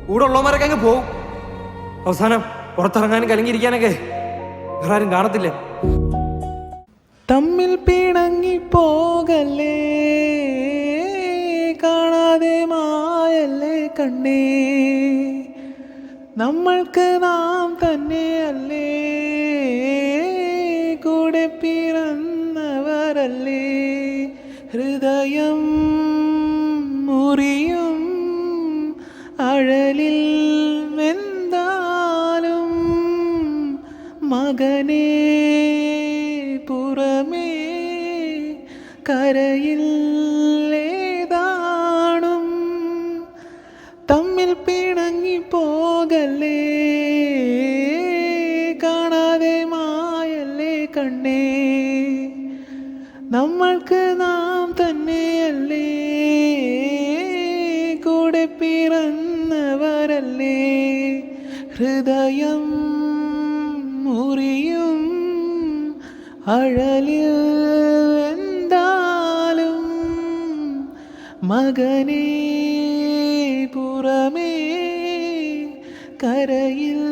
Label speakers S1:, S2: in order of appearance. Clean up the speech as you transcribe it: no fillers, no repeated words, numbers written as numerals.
S1: കൂടെ ഉള്ളവന്മാരൊക്കെ അങ്ങ് പോവും. അവസാനം പുറത്തിറങ്ങാനും കലങ്ങിയിരിക്കാനൊക്കെ വേറെ ആരും കാണത്തില്ല.
S2: തമ്മിൽ പിണങ്ങി പോകല്ലേ, കാണാതെ മായല്ലേ കണ്ണേ, നമ്മൾക്ക് നാം തന്നെയല്ലേ, കൂടെ പിറന്നവരല്ലേ. ഹൃദയം മുറിയും അഴലിൽ വെന്താലും മകനേ പുറമേ കരയില്ലേതാണും. തമ്മിൽ പിണങ്ങി പോകല്ലേ, കാണാതെ മായല്ലേ കണ്ണേ, നമ്മൾക്ക് നാം തന്നെയല്ലേ, കൂടെ പിറന്നവരല്ലേ. ഹൃദയം മുറിയും അഴലിൽ എന്താലും മകനേ പുറമേ കരയിൽ